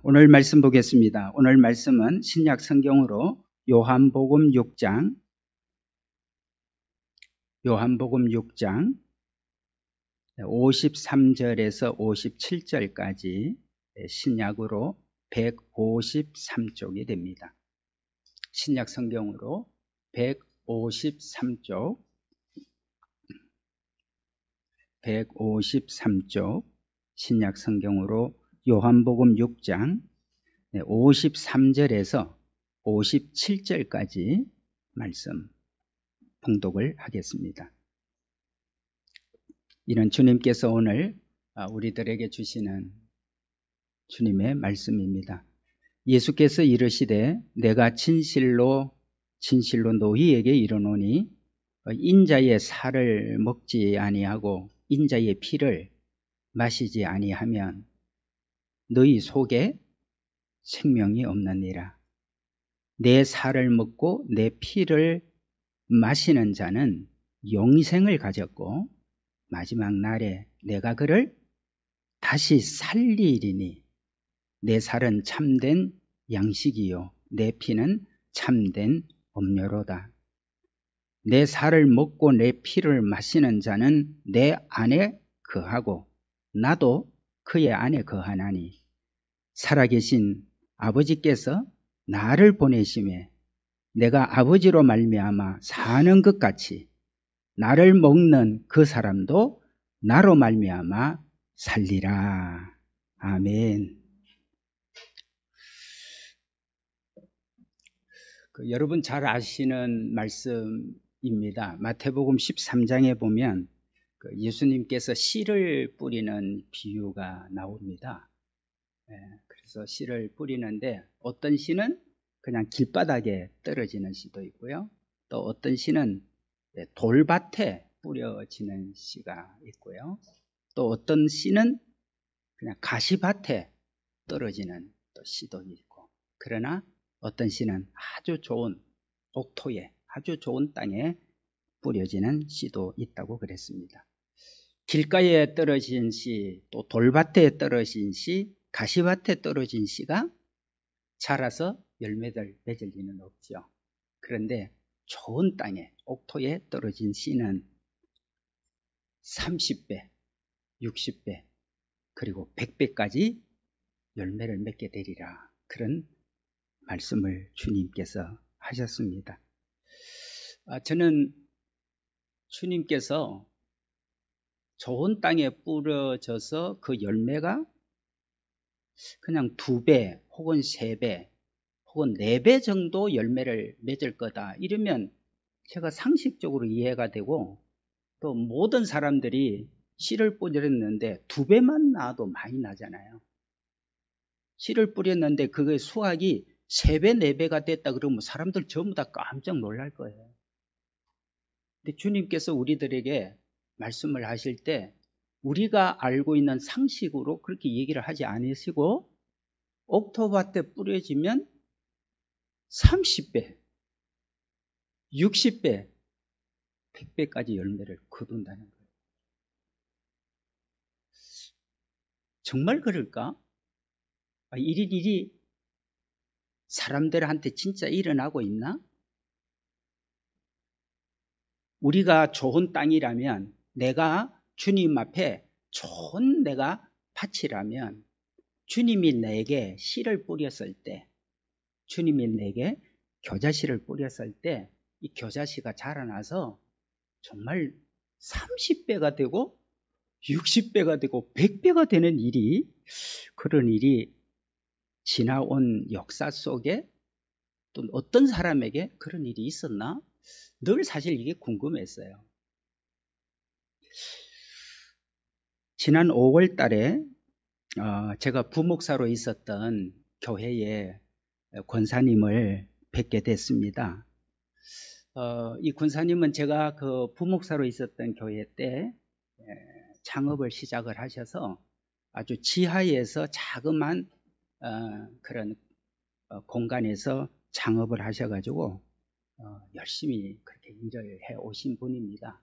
오늘 말씀 보겠습니다. 오늘 말씀은 신약 성경으로 요한복음 6장 53절에서 57절까지 신약으로 153쪽이 됩니다. 신약 성경으로 153쪽 신약 성경으로 요한복음 6장 53절에서 57절까지 말씀 봉독을 하겠습니다. 이는 주님께서 오늘 우리들에게 주시는 주님의 말씀입니다. 예수께서 이르시되 내가 진실로 너희에게 이르노니 인자의 살을 먹지 아니하고 인자의 피를 마시지 아니하면 너희 속에 생명이 없느니라. 내 살을 먹고 내 피를 마시는 자는 영생을 가졌고 마지막 날에 내가 그를 다시 살리리니 내 살은 참된 양식이요 내 피는 참된 음료로다. 내 살을 먹고 내 피를 마시는 자는 내 안에 거하고 나도 그의 안에 거하나니 살아계신 아버지께서 나를 보내심에 내가 아버지로 말미암아 사는 것 같이 나를 먹는 그 사람도 나로 말미암아 살리라. 아멘. 여러분 잘 아시는 말씀입니다. 마태복음 13장에 보면 예수님께서 씨를 뿌리는 비유가 나옵니다. 그래서 씨를 뿌리는데 어떤 씨는 그냥 길바닥에 떨어지는 씨도 있고요. 또 어떤 씨는 돌밭에 뿌려지는 씨가 있고요. 또 어떤 씨는 그냥 가시밭에 떨어지는 또 씨도 있고, 그러나 어떤 씨는 아주 좋은 옥토에 아주 좋은 땅에 뿌려지는 씨도 있다고 그랬습니다. 길가에 떨어진 씨, 또 돌밭에 떨어진 씨, 가시밭에 떨어진 씨가 자라서 열매를 맺을 리는 없죠. 그런데 좋은 땅에, 옥토에 떨어진 씨는 30배, 60배, 그리고 100배까지 열매를 맺게 되리라. 그런 말씀을 주님께서 하셨습니다. 저는 주님께서 좋은 땅에 뿌려져서 그 열매가 그냥 2배 혹은 3배 혹은 4배 정도 열매를 맺을 거다, 이러면 제가 상식적으로 이해가 되고, 또 모든 사람들이 씨를 뿌렸는데 2배만 나도 많이 나잖아요. 씨를 뿌렸는데 그게 수확이 3배, 4배가 됐다 그러면 사람들 전부 다 깜짝 놀랄 거예요. 근데 주님께서 우리들에게 말씀을 하실 때 우리가 알고 있는 상식으로 그렇게 얘기를 하지 않으시고, 옥토밭에 뿌려지면 30배, 60배, 100배까지 열매를 거둔다는 거예요. 정말 그럴까? 일이 사람들한테 진짜 일어나고 있나? 우리가 좋은 땅이라면, 내가 주님 앞에 좋은 내가 밭이라면, 주님이 내게 씨를 뿌렸을 때, 주님이 내게 겨자씨를 뿌렸을 때 이 겨자씨가 자라나서 정말 30배가 되고 60배가 되고 100배가 되는 일이, 그런 일이 지나온 역사 속에 또 어떤 사람에게 그런 일이 있었나? 늘 사실 이게 궁금했어요. 지난 5월 달에 제가 부목사로 있었던 교회에 권사님을 뵙게 됐습니다. 이 권사님은 제가 그 부목사로 있었던 교회 때 창업을 시작을 하셔서 아주 지하에서 자그만 그런 공간에서 창업을 하셔가지고 열심히 그렇게 일을 해 오신 분입니다.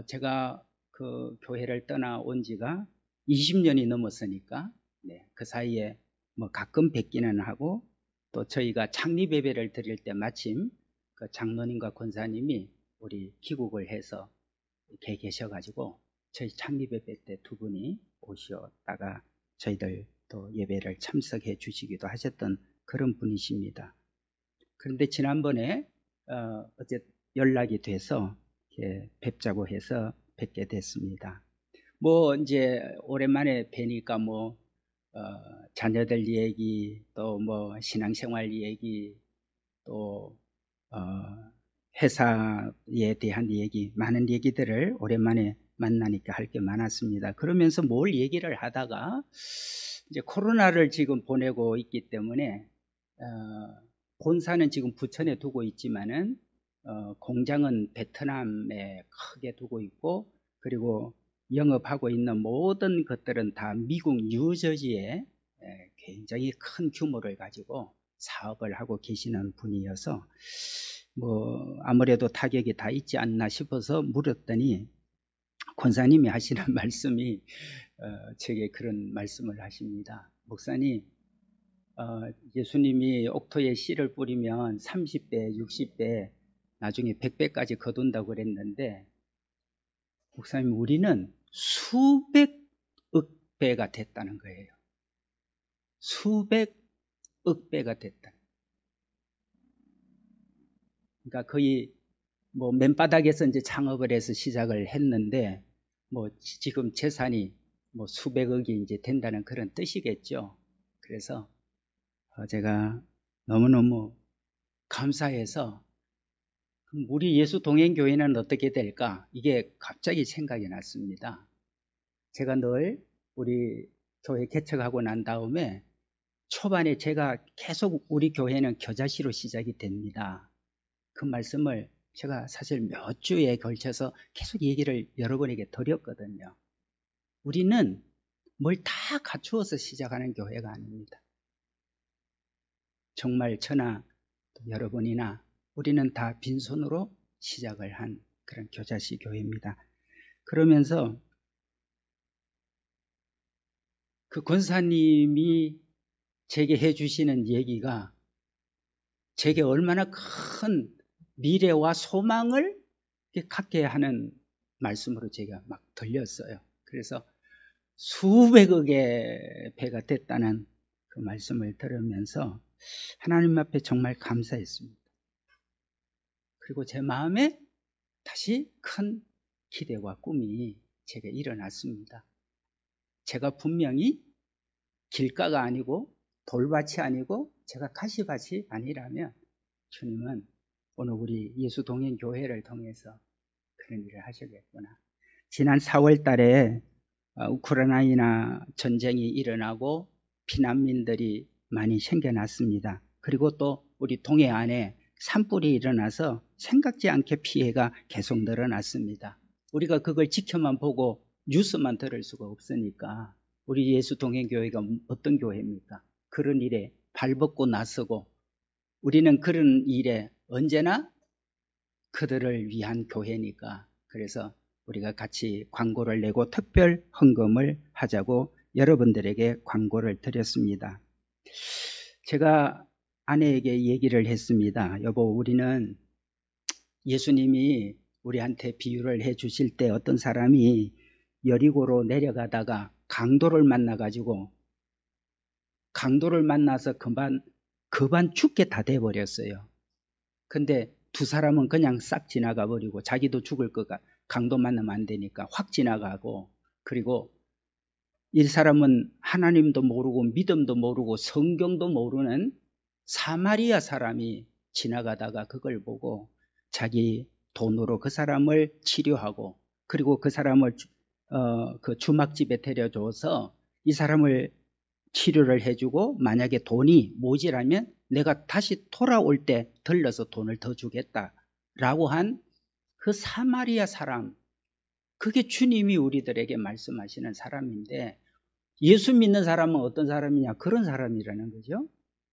제가 그 교회를 떠나온 지가 20년이 넘었으니까 네, 그 사이에 뭐 가끔 뵙기는 하고 또 저희가 창립 예배를 드릴 때 마침 그 장로님과 권사님이 우리 귀국을 해서 이렇게 계셔가지고 저희 창립 예배 때 두 분이 오셨다가 저희들 또 예배를 참석해 주시기도 하셨던 그런 분이십니다. 그런데 지난번에 어제 연락이 돼서 이렇게 뵙자고 해서 뵙게 됐습니다. 뭐 이제 오랜만에 뵈니까 뭐 자녀들 얘기 또 뭐 신앙생활 얘기 또 회사에 대한 얘기 많은 얘기들을 오랜만에 만나니까 할 게 많았습니다. 그러면서 뭘 얘기를 하다가 이제 코로나를 지금 보내고 있기 때문에 본사는 지금 부천에 두고 있지만은 공장은 베트남에 크게 두고 있고 그리고 영업하고 있는 모든 것들은 다 미국 뉴저지에 굉장히 큰 규모를 가지고 사업을 하고 계시는 분이어서 뭐 아무래도 타격이 다 있지 않나 싶어서 물었더니 권사님이 하시는 말씀이 제게 그런 말씀을 하십니다. 목사님, 예수님이 옥토에 씨를 뿌리면 30배, 60배, 나중에 100배까지 거둔다고 그랬는데 목사님 우리는 수백억 배가 됐다는 거예요. 수백억 배가 됐다. 그러니까 거의 뭐 맨바닥에서 이제 창업을 해서 시작을 했는데 뭐 지금 재산이 뭐 수백억이 이제 된다는 그런 뜻이겠죠. 그래서 제가 너무너무 감사해서 우리 예수 동행교회는 어떻게 될까? 이게 갑자기 생각이 났습니다. 제가 늘 우리 교회 개척하고 난 다음에 초반에 제가 계속 우리 교회는 겨자씨로 시작이 됩니다. 그 말씀을 제가 사실 몇 주에 걸쳐서 계속 얘기를 여러분에게 드렸거든요. 우리는 뭘 다 갖추어서 시작하는 교회가 아닙니다. 정말 저나 여러분이나 우리는 다 빈손으로 시작을 한 그런 겨자씨 교회입니다. 그러면서 그 권사님이 제게 해주시는 얘기가 제게 얼마나 큰 미래와 소망을 갖게 하는 말씀으로 제가 막 들렸어요. 그래서 수백억의 배가 됐다는 그 말씀을 들으면서 하나님 앞에 정말 감사했습니다. 그리고 제 마음에 다시 큰 기대와 꿈이 제게 일어났습니다. 제가 분명히 길가가 아니고 돌밭이 아니고 제가 가시밭이 아니라면 주님은 오늘 우리 예수 동행 교회를 통해서 그런 일을 하시겠구나. 지난 4월 달에 우크라이나 전쟁이 일어나고 피난민들이 많이 생겨났습니다. 그리고 또 우리 동해 안에 산불이 일어나서 생각지 않게 피해가 계속 늘어났습니다. 우리가 그걸 지켜만 보고 뉴스만 들을 수가 없으니까 우리 예수 동행교회가 어떤 교회입니까? 그런 일에 발벗고 나서고 우리는 그런 일에 언제나 그들을 위한 교회니까 그래서 우리가 같이 광고를 내고 특별 헌금을 하자고 여러분들에게 광고를 드렸습니다. 제가 아내에게 얘기를 했습니다. 여보, 우리는 예수님이 우리한테 비유를 해 주실 때 어떤 사람이 여리고로 내려가다가 강도를 만나가지고 강도를 만나서 그만 죽게 다 돼버렸어요. 근데 두 사람은 그냥 싹 지나가 버리고 자기도 죽을 거가 강도 만나면 안 되니까 확 지나가고 그리고 이 사람은 하나님도 모르고 믿음도 모르고 성경도 모르는 사마리아 사람이 지나가다가 그걸 보고 자기 돈으로 그 사람을 치료하고 그리고 그 사람을 그 주막집에 데려줘서 이 사람을 치료를 해주고 만약에 돈이 모자라면 내가 다시 돌아올 때 들러서 돈을 더 주겠다라고 한 그 사마리아 사람, 그게 주님이 우리들에게 말씀하시는 사람인데 예수 믿는 사람은 어떤 사람이냐? 그런 사람이라는 거죠.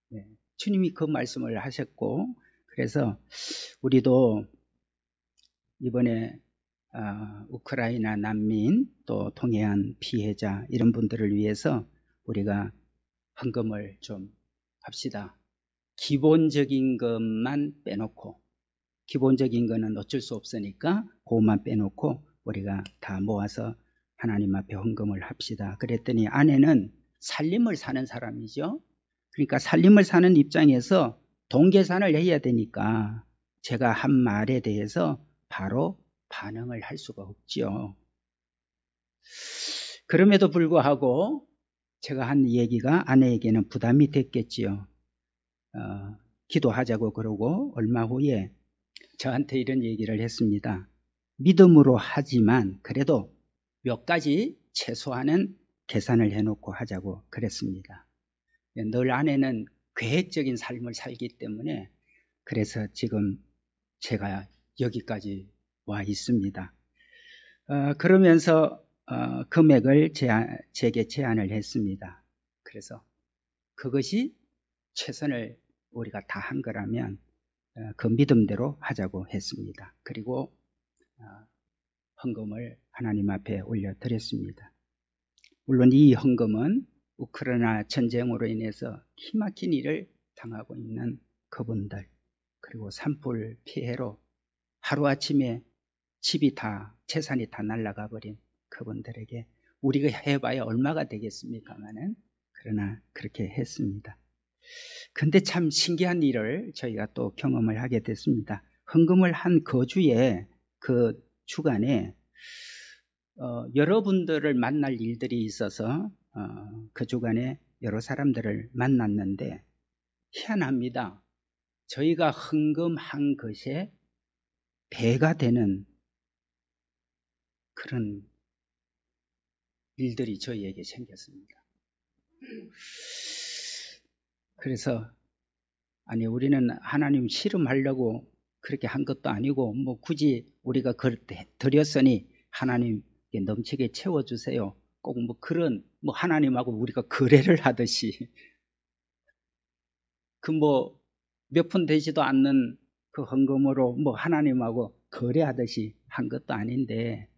네, 주님이 그 말씀을 하셨고 그래서 우리도 이번에 우크라이나 난민 또 동해안 피해자 이런 분들을 위해서 우리가 헌금을 좀 합시다. 기본적인 것만 빼놓고, 기본적인 거는 어쩔 수 없으니까 그것만 빼놓고 우리가 다 모아서 하나님 앞에 헌금을 합시다. 그랬더니 아내는 살림을 사는 사람이죠. 그러니까 살림을 사는 입장에서 돈 계산을 해야 되니까 제가 한 말에 대해서 바로 반응을 할 수가 없죠. 그럼에도 불구하고 제가 한 얘기가 아내에게는 부담이 됐겠지요. 기도하자고 그러고 얼마 후에 저한테 이런 얘기를 했습니다. 믿음으로 하지만 그래도 몇 가지 최소한은 계산을 해놓고 하자고 그랬습니다. 늘 아내는 계획적인 삶을 살기 때문에 그래서 지금 제가 여기까지 와 있습니다. 그러면서 금액을 제게 제안을 했습니다. 그래서 그것이 최선을 우리가 다 한 거라면 그 믿음대로 하자고 했습니다. 그리고 헌금을 하나님 앞에 올려드렸습니다. 물론 이 헌금은 우크라이나 전쟁으로 인해서 기막힌 일을 당하고 있는 그분들, 그리고 산불 피해로 하루아침에 집이 다, 재산이 다 날아가 버린 그분들에게 우리가 해봐야 얼마가 되겠습니까마는, 그러나 그렇게 했습니다. 근데 참 신기한 일을 저희가 또 경험을 하게 됐습니다. 헌금을 한 거주에 그 주간에 여러분들을 만날 일들이 있어서 그 주간에 여러 사람들을 만났는데 희한합니다. 저희가 헌금한 것에 배가 되는 그런 일들이 저희에게 생겼습니다. 그래서 아니 우리는 하나님 씨름하려고 그렇게 한 것도 아니고 뭐 굳이 우리가 드렸으니 하나님께 넘치게 채워주세요. 꼭 뭐 그런 뭐 하나님하고 우리가 거래를 하듯이 그 뭐 몇 푼 되지도 않는 그 헌금으로 뭐 하나님하고 거래하듯이 한 것도 아닌데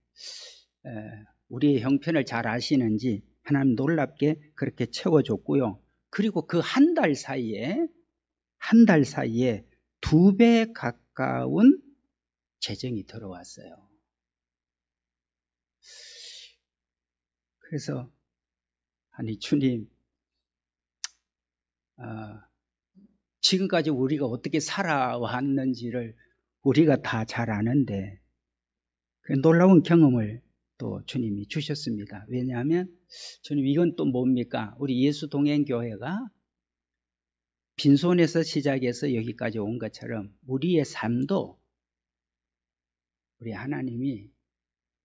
우리의 형편을 잘 아시는지 하나님 놀랍게 그렇게 채워줬고요. 그리고 그 한 달 사이에 2배 가까운 재정이 들어왔어요. 그래서 아니 주님, 지금까지 우리가 어떻게 살아왔는지를 우리가 다 잘 아는데 놀라운 경험을 또 주님이 주셨습니다. 왜냐하면 주님 이건 또 뭡니까? 우리 예수동행교회가 빈손에서 시작해서 여기까지 온 것처럼 우리의 삶도 우리 하나님이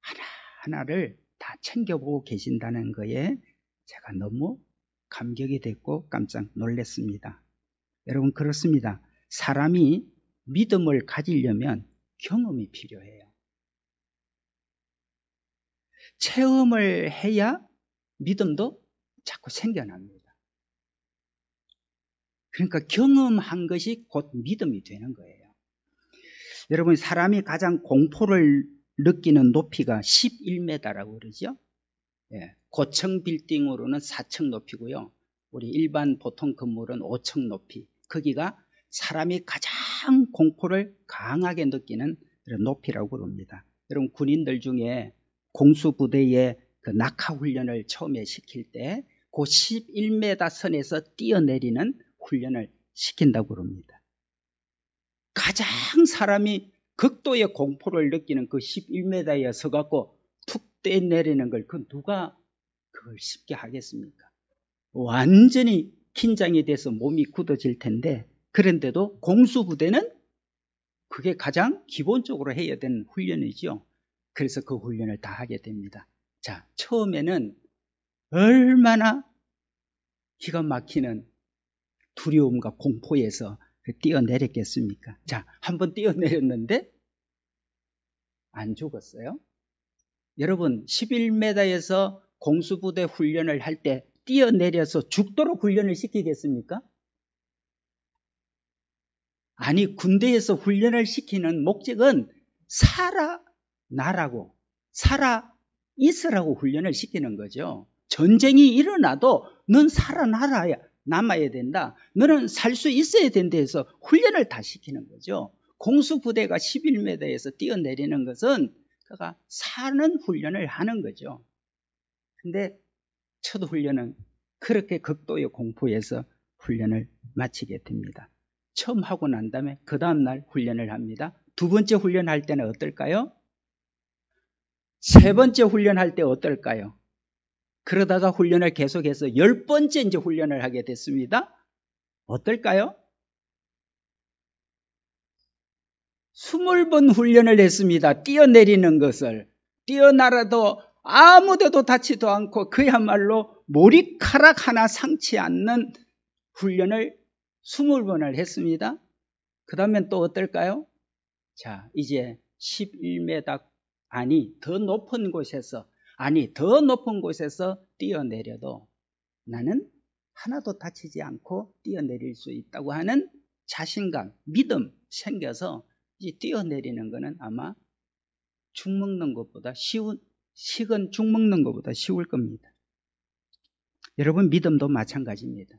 하나하나를 다 챙겨보고 계신다는 거에 제가 너무 감격이 됐고 깜짝 놀랐습니다. 여러분 그렇습니다. 사람이 믿음을 가지려면 경험이 필요해요. 체험을 해야 믿음도 자꾸 생겨납니다. 그러니까 경험한 것이 곧 믿음이 되는 거예요. 여러분 사람이 가장 공포를 느끼는 높이가 11m라고 그러죠. 고층 빌딩으로는 4층 높이고요. 우리 일반 보통 건물은 5층 높이. 거기가 사람이 가장 공포를 강하게 느끼는 그런 높이라고 그럽니다. 여러분 군인들 중에 공수부대의 그 낙하훈련을 처음에 시킬 때 그 11m 선에서 뛰어내리는 훈련을 시킨다고 그럽니다. 가장 사람이 극도의 공포를 느끼는 그 11m에 서갖고 툭 뛰어내리는 걸 누가 그걸 쉽게 하겠습니까? 완전히 긴장이 돼서 몸이 굳어질 텐데, 그런데도 공수부대는 그게 가장 기본적으로 해야 되는 훈련이죠. 그래서 그 훈련을 다 하게 됩니다. 자, 처음에는 얼마나 기가 막히는 두려움과 공포에서 뛰어내렸겠습니까? 자, 한번 뛰어내렸는데 안 죽었어요. 여러분 11m에서 공수부대 훈련을 할 때 뛰어내려서 죽도록 훈련을 시키겠습니까? 아니 군대에서 훈련을 시키는 목적은 살아나라고 살아있으라고 훈련을 시키는 거죠. 전쟁이 일어나도 넌 남아야 된다. 너는 살 수 있어야 된다 해서 훈련을 다 시키는 거죠. 공수부대가 11m에서 뛰어내리는 것은 그가 사는 훈련을 하는 거죠. 근데 첫 훈련은 그렇게 극도의 공포에서 훈련을 마치게 됩니다. 처음 하고 난 다음에 그 다음날 훈련을 합니다. 두 번째 훈련할 때는 어떨까요? 세 번째 훈련할 때 어떨까요? 그러다가 훈련을 계속해서 10번째 이제 훈련을 하게 됐습니다. 어떨까요? 20번 훈련을 했습니다. 뛰어내리는 것을. 뛰어날아도 아무데도 닿지도 않고 그야말로 머리카락 하나 상치 않는 훈련을 20번을 했습니다. 그 다음엔 또 어떨까요? 자, 이제 11m 더 높은 곳에서 뛰어내려도 나는 하나도 다치지 않고 뛰어내릴 수 있다고 하는 자신감, 믿음 생겨서 이제 뛰어내리는 것은 아마 식은 죽 먹는 것보다 쉬울 겁니다. 여러분, 믿음도 마찬가지입니다.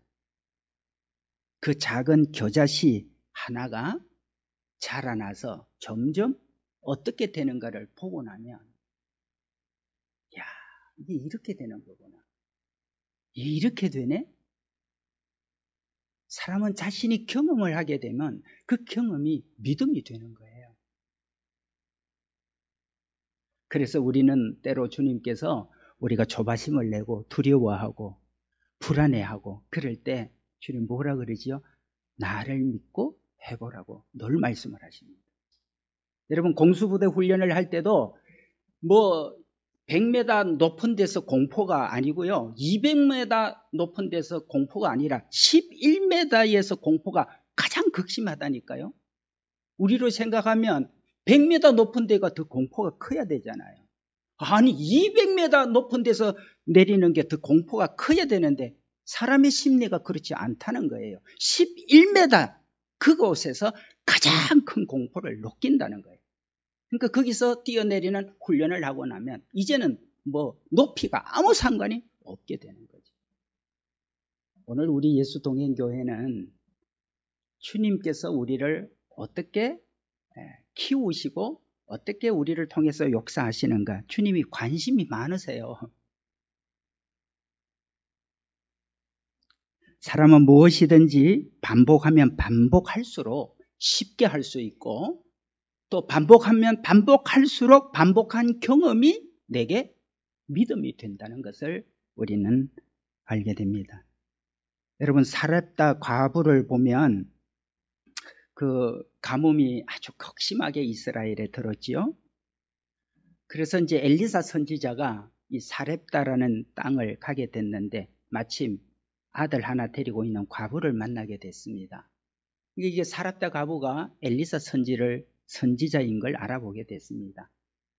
그 작은 겨자씨 하나가 자라나서 점점 어떻게 되는가를 보고 나면, 야, 이게 이렇게 되는 거구나. 이렇게 되네? 사람은 자신이 경험을 하게 되면 그 경험이 믿음이 되는 거예요. 그래서 우리는 때로 주님께서 우리가 조바심을 내고 두려워하고 불안해하고 그럴 때 주님 뭐라 그러지요? 나를 믿고 해보라고 늘 말씀을 하십니다. 여러분, 공수부대 훈련을 할 때도 100m 높은 데서 공포가 아니고요, 200m 높은 데서 공포가 아니라 11m에서 공포가 가장 극심하다니까요. 우리로 생각하면 100m 높은 데가 더 공포가 커야 되잖아요. 아니, 200m 높은 데서 내리는 게 더 공포가 커야 되는데 사람의 심리가 그렇지 않다는 거예요. 11m 그곳에서 가장 큰 공포를 느낀다는 거예요. 그러니까 거기서 뛰어내리는 훈련을 하고 나면 이제는 높이가 아무 상관이 없게 되는 거죠. 오늘 우리 예수동행교회는 주님께서 우리를 어떻게 키우시고 어떻게 우리를 통해서 역사하시는가, 주님이 관심이 많으세요. 사람은 무엇이든지 반복하면 반복할수록 쉽게 할 수 있고, 또 반복하면 반복할수록 반복한 경험이 내게 믿음이 된다는 것을 우리는 알게 됩니다. 여러분, 사렙다 과부를 보면 그 가뭄이 아주 극심하게 이스라엘에 들었지요. 그래서 이제 엘리사 선지자가 이 사렙다라는 땅을 가게 됐는데 마침 아들 하나 데리고 있는 과부를 만나게 됐습니다. 이게 사렙다 과부가 엘리사 선지자인 걸 알아보게 됐습니다.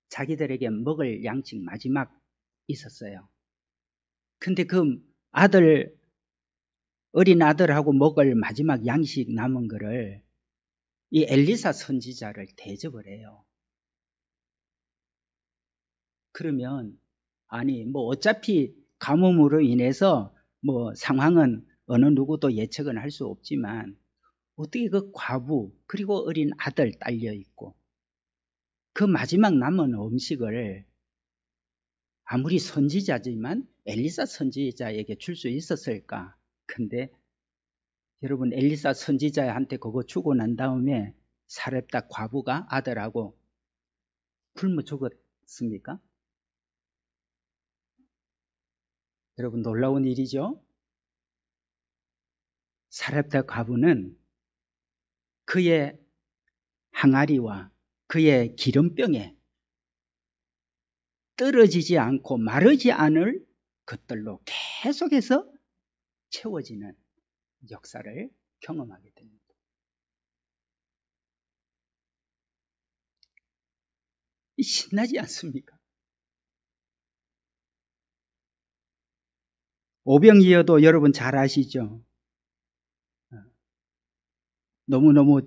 자기들에게 먹을 양식 마지막 있었어요. 근데 그 어린 아들하고 먹을 마지막 양식 남은 거를 이 엘리사 선지자를 대접을 해요. 그러면 어차피 가뭄으로 인해서 상황은 어느 누구도 예측은 할 수 없지만 어떻게 그 과부 그리고 어린 아들 딸려 있고 그 마지막 남은 음식을 아무리 선지자지만 엘리사 선지자에게 줄 수 있었을까? 근데 여러분, 엘리사 선지자한테 그거 주고 난 다음에 사렙다 과부가 아들하고 굶어 죽었습니까? 여러분, 놀라운 일이죠. 사렙다 과부는 그의 항아리와 그의 기름병에 떨어지지 않고 마르지 않을 것들로 계속해서 채워지는 역사를 경험하게 됩니다. 신나지 않습니까? 오병이어도 여러분 잘 아시죠? 너무너무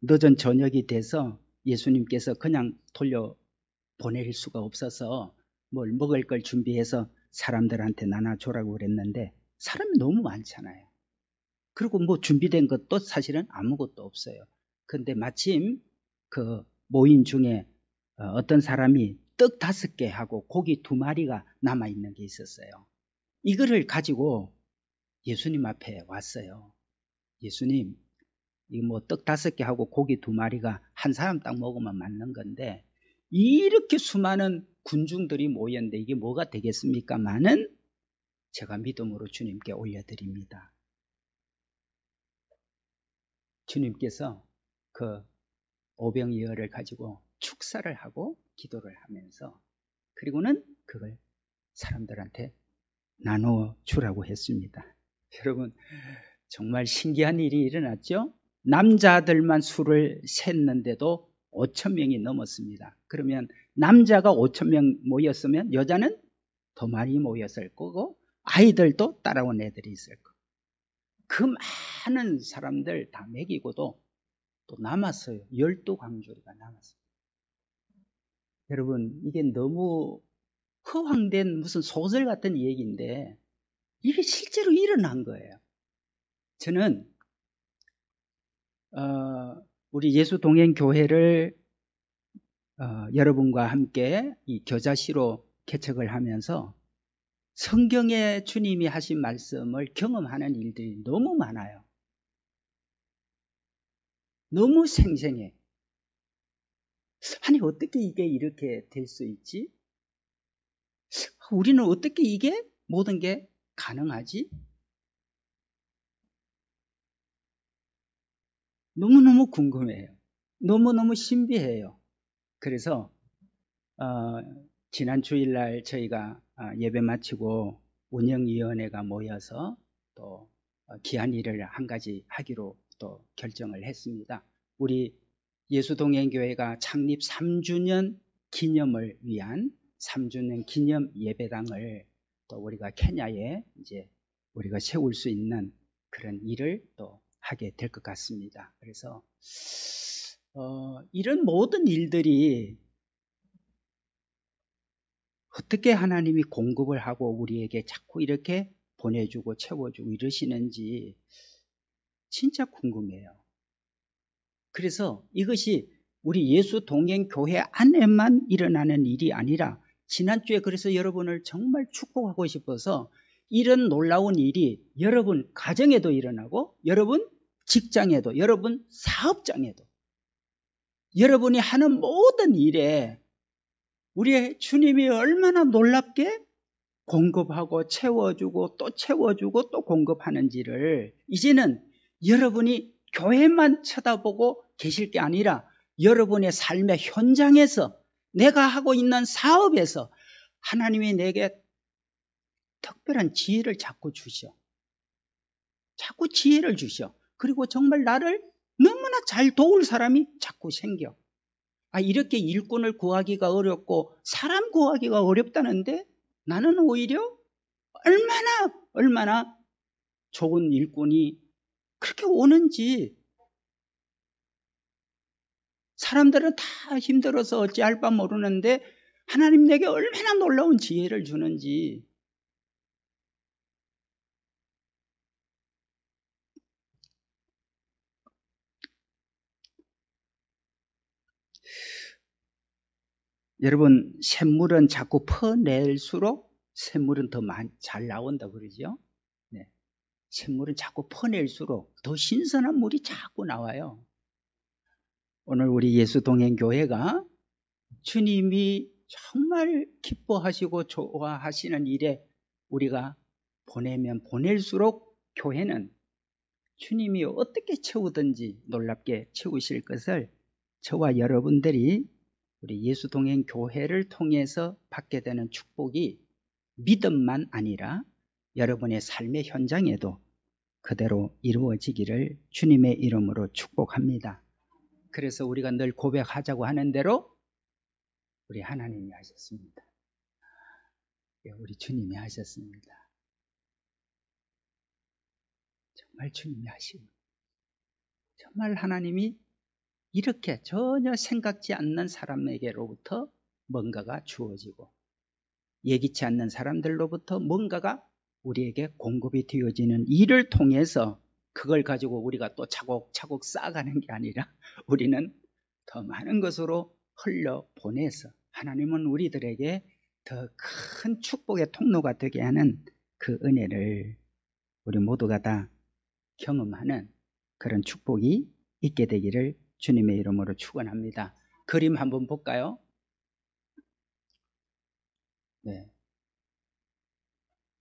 늦은 저녁이 돼서 예수님께서 그냥 돌려보낼 수가 없어서 뭘 먹을 걸 준비해서 사람들한테 나눠주라고 그랬는데 사람이 너무 많잖아요. 그리고 뭐 준비된 것도 사실은 아무것도 없어요. 근데 마침 그 모인 중에 어떤 사람이 떡 5개 하고 고기 2마리가 남아있는 게 있었어요. 이거를 가지고 예수님 앞에 왔어요. 예수님, 이 뭐 떡 5개 하고 고기 2마리가 한 사람 딱 먹으면 맞는 건데 이렇게 수많은 군중들이 모였는데 이게 뭐가 되겠습니까마는 제가 믿음으로 주님께 올려드립니다. 주님께서 그 오병이어를 가지고 축사를 하고 기도를 하면서 그리고는 그걸 사람들한테 나눠 주라고 했습니다. 여러분 정말 신기한 일이 일어났죠? 남자들만 수를 셌는데도 5,000명이 넘었습니다. 그러면 남자가 5,000명 모였으면 여자는 더 많이 모였을 거고 아이들도 따라온 애들이 있을 거고 그 많은 사람들 다 먹이고도 또 남았어요. 12광주리가 남았어요. 여러분 이게 너무 허황된 무슨 소설 같은 얘기인데 이게 실제로 일어난 거예요. 저는 우리 예수동행교회를 여러분과 함께 이 겨자씨로 개척을 하면서 성경에 주님이 하신 말씀을 경험하는 일들이 너무 많아요. 너무 생생해. 아니 어떻게 이게 이렇게 될 수 있지? 우리는 어떻게 이게 모든 게 가능하지? 너무너무 궁금해요. 너무너무 신비해요. 그래서 지난 주일날 저희가 예배 마치고 운영위원회가 모여서 또 귀한 일을 한 가지 하기로 또 결정을 했습니다. 우리 예수동행교회가 창립 3주년 기념을 위한 3주년 기념 예배당을 또 우리가 케냐에 이제 우리가 세울 수 있는 그런 일을 또 하게 될 것 같습니다. 그래서 이런 모든 일들이 어떻게 하나님이 공급을 하고 우리에게 자꾸 이렇게 보내주고 채워주고 이러시는지 진짜 궁금해요. 그래서 이것이 우리 예수 동행 교회 안에만 일어나는 일이 아니라 지난주에 그래서 여러분을 정말 축복하고 싶어서 이런 놀라운 일이 여러분 가정에도 일어나고 여러분 직장에도 여러분 사업장에도 여러분이 하는 모든 일에 우리의 주님이 얼마나 놀랍게 공급하고 채워주고 또 채워주고 또 공급하는지를 이제는 여러분이 교회만 쳐다보고 계실 게 아니라 여러분의 삶의 현장에서 내가 하고 있는 사업에서 하나님이 내게 특별한 지혜를 자꾸 주셔. 자꾸 지혜를 주셔. 그리고 정말 나를 너무나 잘 도울 사람이 자꾸 생겨. 이렇게 일꾼을 구하기가 어렵고 사람 구하기가 어렵다는데 나는 오히려 얼마나 좋은 일꾼이 그렇게 오는지 사람들은 다 힘들어서 어찌할 바 모르는데 하나님 내게 얼마나 놀라운 지혜를 주는지 여러분 샘물은 자꾸 퍼낼수록 샘물은 더 잘 나온다 그러죠. 네. 샘물은 자꾸 퍼낼수록 더 신선한 물이 자꾸 나와요. 오늘 우리 예수동행교회가 주님이 정말 기뻐하시고 좋아하시는 일에 우리가 보내면 보낼수록 교회는 주님이 어떻게 채우든지 놀랍게 채우실 것을 저와 여러분들이 우리 예수동행교회를 통해서 받게 되는 축복이 믿음만 아니라 여러분의 삶의 현장에도 그대로 이루어지기를 주님의 이름으로 축복합니다. 그래서 우리가 늘 고백하자고 하는 대로 우리 하나님이 하셨습니다. 우리 주님이 하셨습니다. 정말 주님이 하시고 정말 하나님이 이렇게 전혀 생각지 않는 사람에게로부터 뭔가가 주어지고 예기치 않는 사람들로부터 뭔가가 우리에게 공급이 되어지는 일을 통해서 그걸 가지고 우리가 또 차곡차곡 쌓아가는 게 아니라 우리는 더 많은 것으로 흘려보내서 하나님은 우리들에게 더 큰 축복의 통로가 되게 하는 그 은혜를 우리 모두가 다 경험하는 그런 축복이 있게 되기를 주님의 이름으로 축원합니다. 그림 한번 볼까요? 네.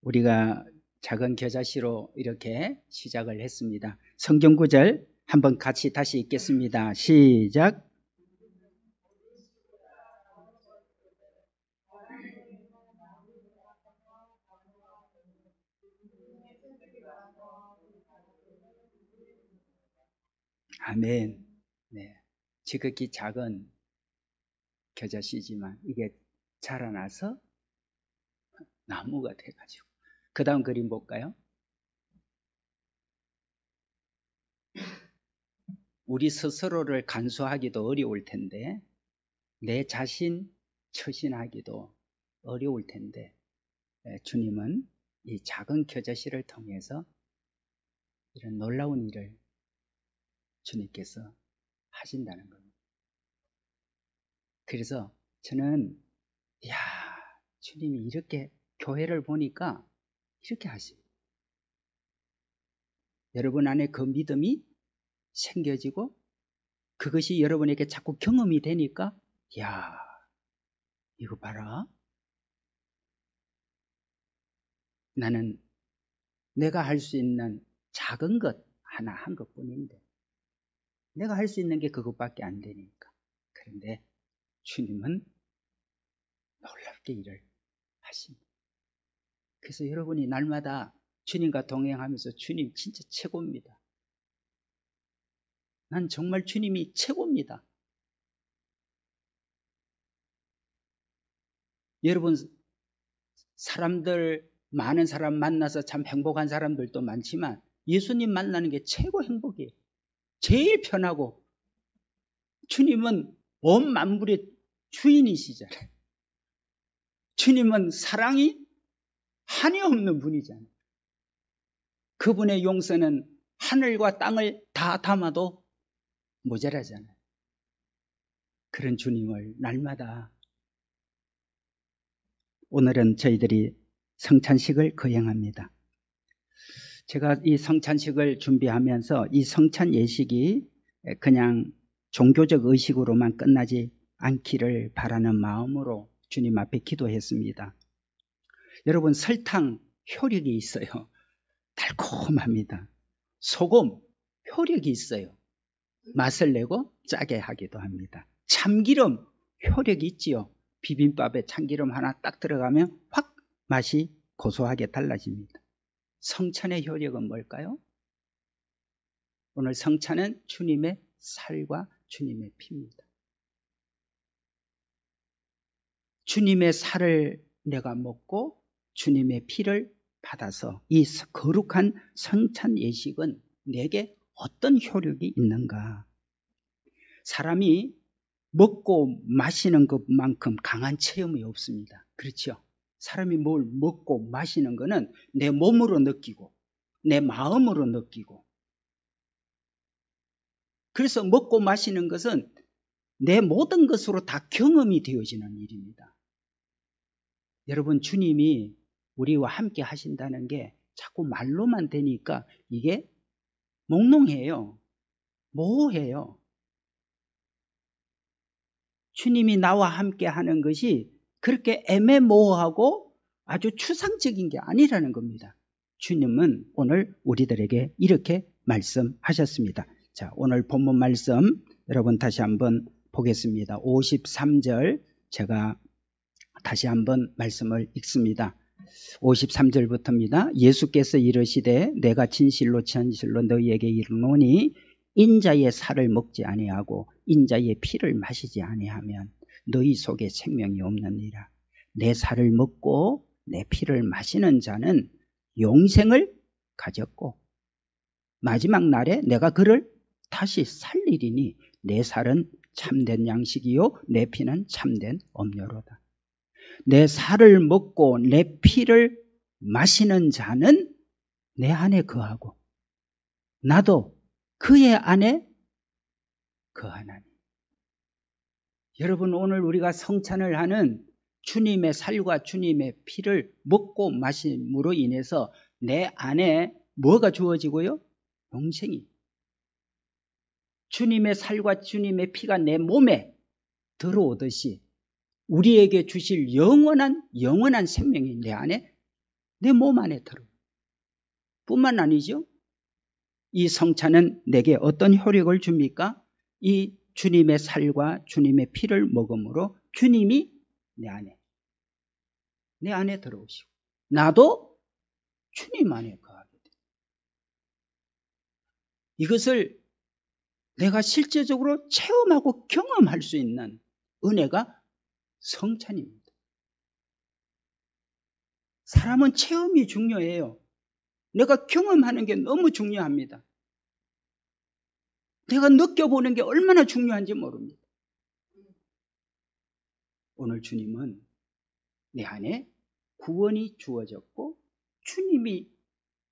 우리가 작은 겨자씨로 이렇게 시작을 했습니다. 성경 구절 한번 같이 다시 읽겠습니다. 시작. 아멘. 네. 지극히 작은 겨자씨지만 이게 자라나서 나무가 돼가지고. 그 다음 그림 볼까요? 우리 스스로를 간수하기도 어려울 텐데 내 자신 처신하기도 어려울 텐데 주님은 이 작은 겨자씨를 통해서 이런 놀라운 일을 주님께서 하신다는 겁니다. 그래서 저는 주님이 이렇게 교회를 보니까 이렇게 하십니다. 여러분 안에 그 믿음이 생겨지고 그것이 여러분에게 자꾸 경험이 되니까 이거 봐라. 나는 내가 할 수 있는 작은 것 하나 한 것뿐인데 내가 할 수 있는 게 그것밖에 안 되니까. 그런데 주님은 놀랍게 일을 하십니다. 그래서 여러분이 날마다 주님과 동행하면서 주님 진짜 최고입니다. 난 정말 주님이 최고입니다. 여러분 많은 사람 만나서 참 행복한 사람들도 많지만 예수님 만나는 게 최고 행복이에요. 제일 편하고 주님은 온 만물의 주인이시잖아요. 주님은 사랑이 한이 없는 분이잖아요. 그분의 용서는 하늘과 땅을 다 담아도 모자라잖아요. 그런 주님을 날마다 오늘은 저희들이 성찬식을 거행합니다. 제가 이 성찬식을 준비하면서 이 성찬 예식이 그냥 종교적 의식으로만 끝나지 않기를 바라는 마음으로 주님 앞에 기도했습니다. 여러분 설탕 효력이 있어요. 달콤합니다. 소금 효력이 있어요. 맛을 내고 짜게 하기도 합니다. 참기름 효력이 있지요. 비빔밥에 참기름 하나 딱 들어가면 확 맛이 고소하게 달라집니다. 성찬의 효력은 뭘까요? 오늘 성찬은 주님의 살과 주님의 피입니다. 주님의 살을 내가 먹고 주님의 피를 받아서 이 거룩한 성찬 예식은 내게 어떤 효력이 있는가? 사람이 먹고 마시는 것만큼 강한 체험이 없습니다. 그렇죠? 사람이 뭘 먹고 마시는 것은 내 몸으로 느끼고 내 마음으로 느끼고 그래서 먹고 마시는 것은 내 모든 것으로 다 경험이 되어지는 일입니다. 여러분 주님이 우리와 함께 하신다는 게 자꾸 말로만 되니까 이게 몽롱해요. 모호해요. 주님이 나와 함께 하는 것이 그렇게 애매모호하고 아주 추상적인 게 아니라는 겁니다. 주님은 오늘 우리들에게 이렇게 말씀하셨습니다. 자, 오늘 본문 말씀 여러분 다시 한번 보겠습니다. 53절 제가 다시 한번 말씀을 읽습니다. 53절부터입니다. 예수께서 이르시되 내가 진실로 너희에게 이르노니 인자의 살을 먹지 아니하고 인자의 피를 마시지 아니하면 너희 속에 생명이 없느니라. 내 살을 먹고 내 피를 마시는 자는 영생을 가졌고 마지막 날에 내가 그를 다시 살리리니 내 살은 참된 양식이요 내 피는 참된 음료로다. 내 살을 먹고 내 피를 마시는 자는 내 안에 거하고 나도 그의 안에 거하나니. 여러분, 오늘 우리가 성찬을 하는 주님의 살과 주님의 피를 먹고 마심으로 인해서 내 안에 뭐가 주어지고요? 영생이. 주님의 살과 주님의 피가 내 몸에 들어오듯이 우리에게 주실 영원한 생명이 내 안에, 내 몸 안에 들어요. 뿐만 아니죠. 이 성찬은 내게 어떤 효력을 줍니까? 이 주님의 살과 주님의 피를 먹음으로 주님이 내 안에 들어오시고 나도 주님 안에 거하게 돼요. 이것을 내가 실제적으로 체험하고 경험할 수 있는 은혜가 성찬입니다. 사람은 체험이 중요해요. 내가 경험하는 게 너무 중요합니다. 내가 느껴보는 게 얼마나 중요한지 모릅니다. 오늘 주님은 내 안에 구원이 주어졌고 주님이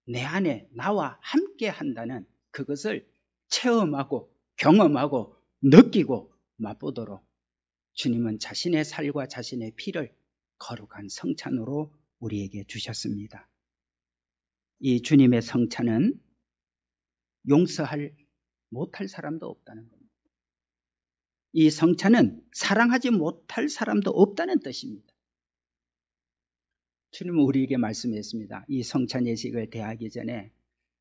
내 안에 나와 함께 한다는 그것을 체험하고 경험하고 느끼고 맛보도록 주님은 자신의 살과 자신의 피를 거룩한 성찬으로 우리에게 주셨습니다. 이 주님의 성찬은 용서할 못할 사람도 없다는 겁니다. 이 성찬은 사랑하지 못할 사람도 없다는 뜻입니다. 주님은 우리에게 말씀했습니다. 이 성찬 예식을 대하기 전에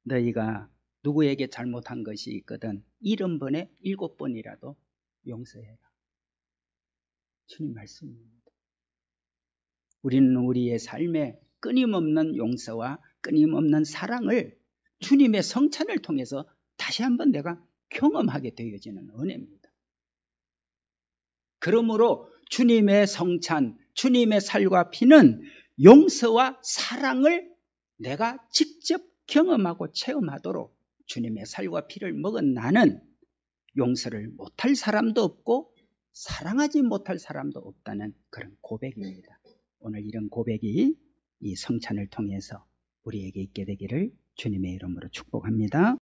너희가 누구에게 잘못한 것이 있거든 70번에 7번이라도 용서해라. 주님 말씀입니다. 우리는 우리의 삶에 끊임없는 용서와 끊임없는 사랑을 주님의 성찬을 통해서 다시 한번 내가 경험하게 되어지는 은혜입니다. 그러므로 주님의 성찬, 주님의 살과 피는 용서와 사랑을 내가 직접 경험하고 체험하도록 주님의 살과 피를 먹은 나는 용서를 못할 사람도 없고 사랑하지 못할 사람도 없다는 그런 고백입니다. 오늘 이런 고백이 이 성찬을 통해서 우리에게 있게 되기를 주님의 이름으로 축복합니다.